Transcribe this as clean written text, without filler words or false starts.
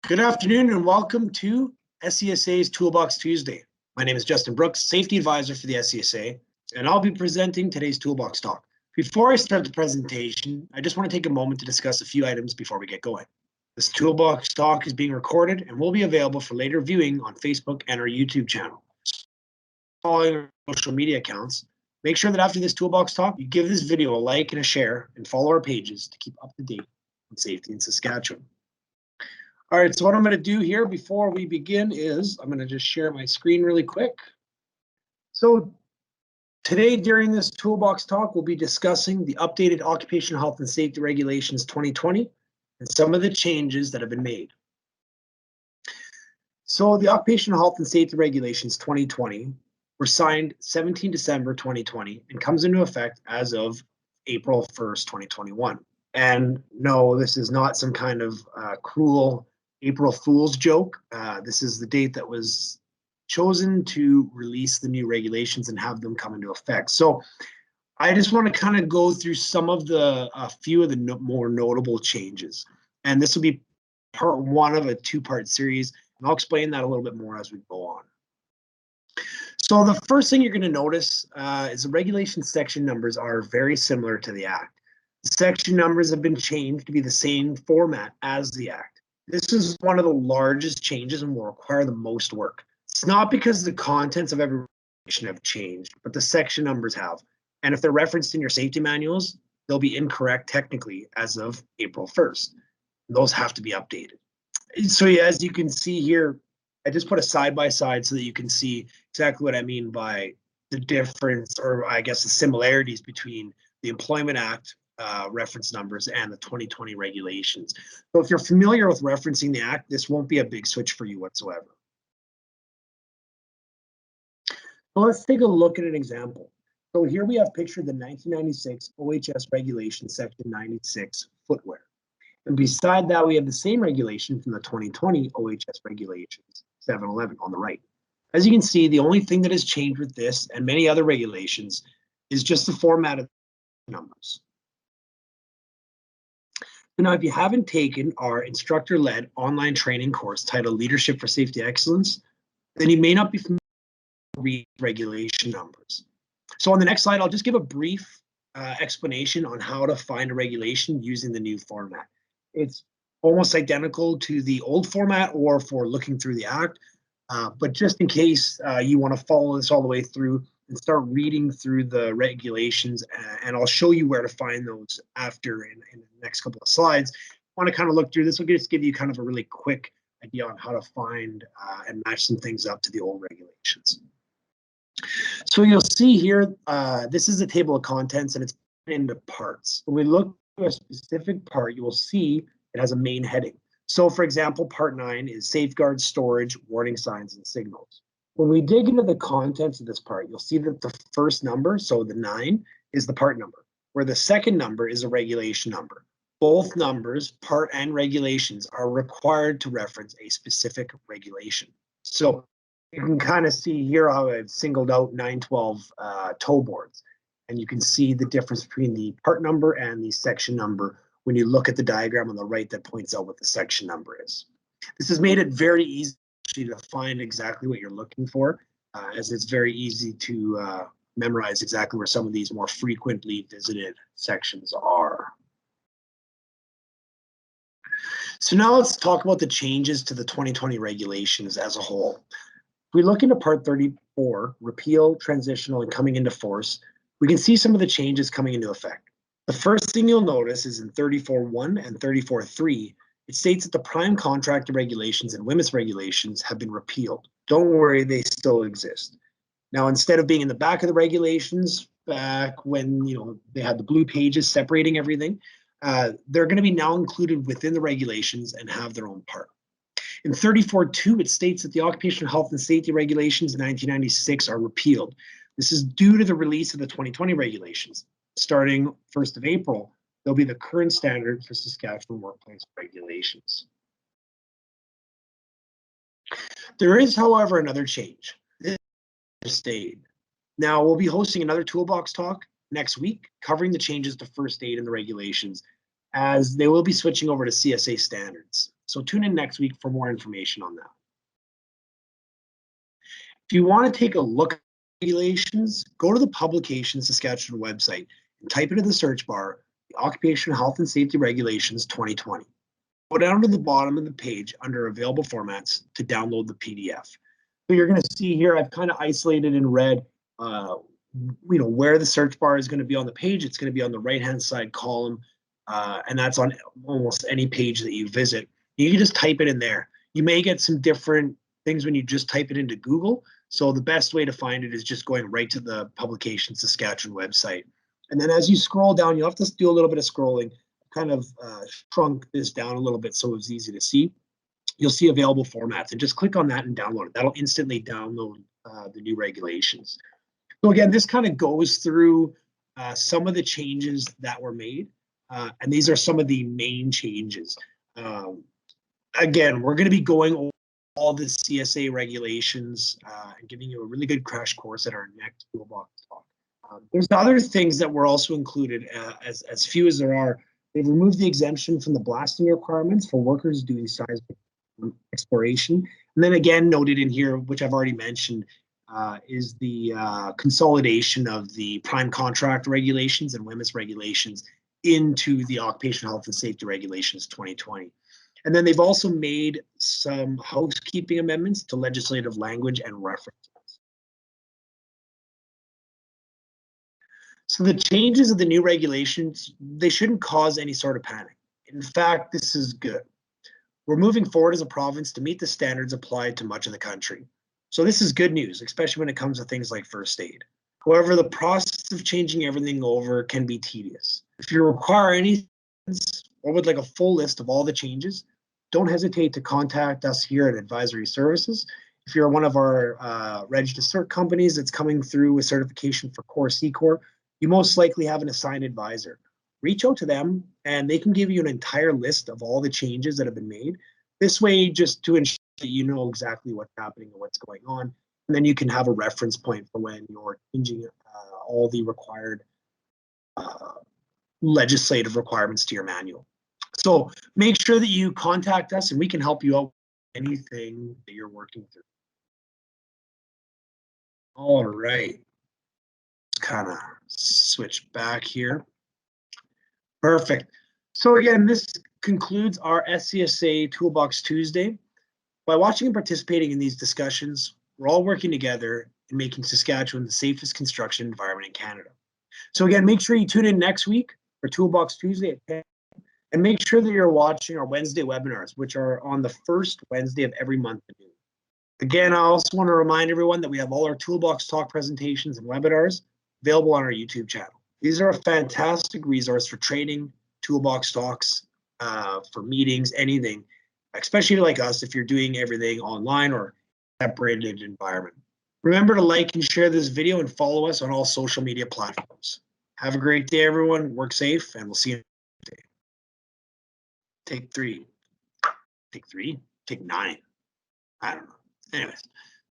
Good afternoon and welcome to SCSA's Toolbox Tuesday. My name is Justin Brooks, Safety Advisor for the SCSA, and I'll be presenting today's Toolbox Talk. Before I start the presentation, I just want to take a moment to discuss a few items before we get going. This Toolbox Talk is being recorded and will be available for later viewing on Facebook and our YouTube channel. Following our social media accounts, make sure that after this Toolbox Talk, you give this video a like and a share and follow our pages to keep up to date on safety in Saskatchewan. All right, so what I'm going to do here before we begin is I'm going to just share my screen really quick. So today during this Toolbox Talk, we'll be discussing the updated Occupational Health and Safety Regulations 2020 and some of the changes that have been made. So the Occupational Health and Safety Regulations 2020 were signed 17 December 2020 and comes into effect as of April 1st, 2021. And no, this is not some kind of cruel April Fool's joke. This is the date that was chosen to release the new regulations and have them come into effect. So I just want to kind of go through some of the few of the more notable changes. And this will be part one of a two-part series. And I'll explain that a little bit more as we go on. So the first thing you're going to notice is the regulation section numbers are very similar to the Act. The section numbers have been changed to be the same format as the Act. This is one of the largest changes and will require the most work. It's not because the contents of every regulation have changed, but the section numbers have. And if they're referenced in your safety manuals, they'll be incorrect technically as of April 1st. Those have to be updated. So yeah, as you can see here, I just put a side-by-side so that you can see exactly what I mean by the difference, or I guess the similarities between the Employment Act reference numbers and the 2020 regulations. So if you're familiar with referencing the Act, this won't be a big switch for you whatsoever. So let's take a look at an example. So here we have pictured the 1996 OHS regulation section 96 footwear. And beside that, we have the same regulation from the 2020 OHS regulations 711 on the right. As you can see, the only thing that has changed with this and many other regulations is just the format of numbers. So now, if you haven't taken our instructor-led online training course titled Leadership for Safety Excellence, then you may not be familiar with regulation numbers. So on the next slide, I'll just give a brief explanation on how to find a regulation using the new format. It's almost identical to the old format or for looking through the Act, but just in case you want to follow this all the way through and start reading through the regulations, and I'll show you where to find those after in the next couple of slides. I want to kind of look through this. We'll just give you kind of a really quick idea on how to find and match some things up to the old regulations. So you'll see here, this is a table of contents and it's into parts. When we look at a specific part, you will see it has a main heading. So for example, part 9 is safeguard, storage, warning signs, and signals. When we dig into the contents of this part, you'll see that the first number, so the 9, is the part number, where the second number is a regulation number. Both numbers, part and regulations, are required to reference a specific regulation. So you can kind of see here how I've singled out 912 tow boards, and you can see the difference between the part number and the section number when you look at the diagram on the right that points out what the section number is. This has made it very easy to find exactly what you're looking for, as it's very easy to memorize exactly where some of these more frequently visited sections are. So now let's talk about the changes to the 2020 regulations as a whole. If we look into Part 34, repeal, transitional, and coming into force, we can see some of the changes coming into effect. The first thing you'll notice is in 34.1 and 34.3, it states that the prime contractor regulations and WHMIS regulations have been repealed. Don't worry, they still exist. Now, instead of being in the back of the regulations, back when they had the blue pages separating everything, they're going to be now included within the regulations and have their own part. In 34.2, it states that the Occupational Health and Safety Regulations in 1996 are repealed. This is due to the release of the 2020 regulations. Starting 1st of April, they'll be the current standard for Saskatchewan workplace regulations. There is, however, another change. This stayed. Now, we'll be hosting another Toolbox Talk next week covering the changes to first aid in the regulations. as they will be switching over to CSA standards. So tune in next week for more information on that. If you want to take a look at regulations, go to the Publications Saskatchewan website and type into the search bar, the Occupational Health and Safety Regulations 2020. Go down to the bottom of the page under Available Formats to download the PDF. So you're going to see here, I've kind of isolated in red, where the search bar is going to be on the page. It's going to be on the right-hand side column, and that's on almost any page that you visit. You can just type it in there. You may get some different things when you just type it into Google. So the best way to find it is just going right to the Publications Saskatchewan website. And then as you scroll down, you'll have to do a little bit of scrolling, kind of shrunk this down a little bit so it's easy to see. You'll see Available Formats and just click on that and download it. That'll instantly download the new regulations. So again, this kind of goes through some of the changes that were made. And these are some of the main changes. Again, we're going to be going over all the CSA regulations and giving you a really good crash course at our next Toolbox Talk. There's other things that were also included, as few as there are. They've removed the exemption from the blasting requirements for workers doing seismic exploration. And then again, noted in here, which I've already mentioned, is the consolidation of the prime contract regulations and WMIS regulations into the Occupational Health and Safety Regulations 2020. And then they've also made some housekeeping amendments to legislative language and references. So the changes of the new regulations, they shouldn't cause any sort of panic. In fact, this is good. We're moving forward as a province to meet the standards applied to much of the country. So this is good news, especially when it comes to things like first aid. However, the process of changing everything over can be tedious. If you require any or would like a full list of all the changes, don't hesitate to contact us here at Advisory Services. If you're one of our registered cert companies that's coming through with certification for Core C-Core, you most likely have an assigned advisor. Reach out to them and they can give you an entire list of all the changes that have been made. This way, just to ensure that you know exactly what's happening and what's going on. And then you can have a reference point for when you're changing all the required legislative requirements to your manual. So make sure that you contact us and we can help you out with anything that you're working through. All right. Kind of switch back here. Perfect. So again, this concludes our SCSA Toolbox Tuesday. By watching and participating in these discussions, we're all working together in making Saskatchewan the safest construction environment in Canada. So again, make sure you tune in next week for Toolbox Tuesday at 10. And make sure that you're watching our Wednesday webinars, which are on the first Wednesday of every month at noon. Again, I also want to remind everyone that we have all our Toolbox Talk presentations and webinars available on our YouTube channel. These are a fantastic resource for training, Toolbox Talks, for meetings, anything, especially like us if you're doing everything online or separated environment. Remember to like and share this video and follow us on all social media platforms. Have a great day, everyone. Work safe, and we'll see you next day. Take 3. Take 3? Take 9. I don't know. Anyways.